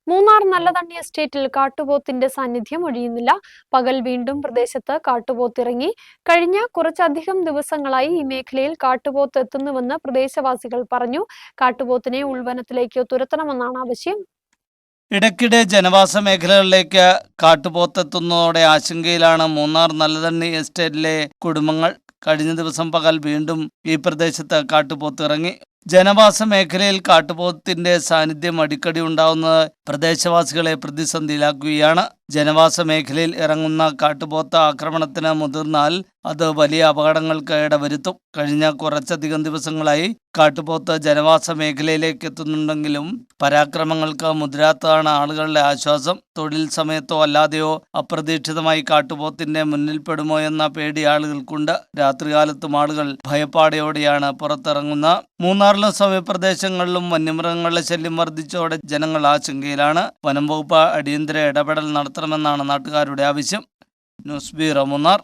മൂന്നാർ നല്ലതണ്ണി എസ്റ്റേറ്റിൽ കാട്ടുപോത്തിന്റെ സാന്നിധ്യം ഒഴിയുന്നില്ല. പകൽ വീണ്ടും പ്രദേശത്ത് കാട്ടുപോത്തിറങ്ങി. കഴിഞ്ഞ കുറച്ചധികം ദിവസങ്ങളായി ഈ മേഖലയിൽ കാട്ടുപോത്ത് എത്തുന്നുവെന്ന് പ്രദേശവാസികൾ പറഞ്ഞു. കാട്ടുപോത്തിനെ ഉൾവനത്തിലേക്ക് തുരത്തണമെന്നാണ് ആവശ്യം. ഇടയ്ക്കിടെ ജനവാസ മേഖലകളിലേക്ക് കാട്ടുപോത്തെത്തുന്നതോടെ ആശങ്കയിലാണ് മൂന്നാർ നല്ലതണ്ണി എസ്റ്റേറ്റിലെ കുടുംബങ്ങൾ. കഴിഞ്ഞ ദിവസം പകൽ വീണ്ടും ഈ പ്രദേശത്ത് കാട്ടുപോത്ത് ഇറങ്ങി. ജനവാസ മേഖലയിൽ കാട്ടുപോത്തിന്റെ സാന്നിധ്യം അടിക്കടി ഉണ്ടാവുന്നത് പ്രദേശവാസികളെ പ്രതിസന്ധിയിലാക്കുകയാണ്. ജനവാസ മേഖലയിൽ ഇറങ്ങുന്ന കാട്ടുപോത്ത് ആക്രമണത്തിന് മുതിർന്നാൽ അത് വലിയ അപകടങ്ങൾക്ക് ഇടവരുത്തും. കഴിഞ്ഞ കുറച്ചധികം ദിവസങ്ങളായി കാട്ടുപോത്ത് ജനവാസ മേഖലയിലേക്ക് എത്തുന്നുണ്ടെങ്കിലും പരാക്രമങ്ങൾക്ക് മുതിരാത്തതാണ് ആളുകളുടെ ആശ്വാസം. തൊഴിൽ സമയത്തോ അല്ലാതെയോ അപ്രതീക്ഷിതമായി കാട്ടുപോത്തിന്റെ മുന്നിൽപ്പെടുമോ എന്ന പേടി ആളുകൾക്കുണ്ട്. രാത്രികാലത്തും ആളുകൾ ഭയപ്പാടയോടെയാണ് പുറത്തിറങ്ങുന്നത്. മൂന്നാറിലും സമീപപ്രദേശങ്ങളിലും വന്യമൃഗങ്ങളുടെ ശല്യം വർദ്ധിച്ചതോടെ ജനങ്ങൾ ആശങ്കയിലാണ്. വനം വകുപ്പ് അടിയന്തര ഇടപെടൽ നടത്തണമെന്നാണ് നാട്ടുകാരുടെ ആവശ്യം. News bureau, Munnar.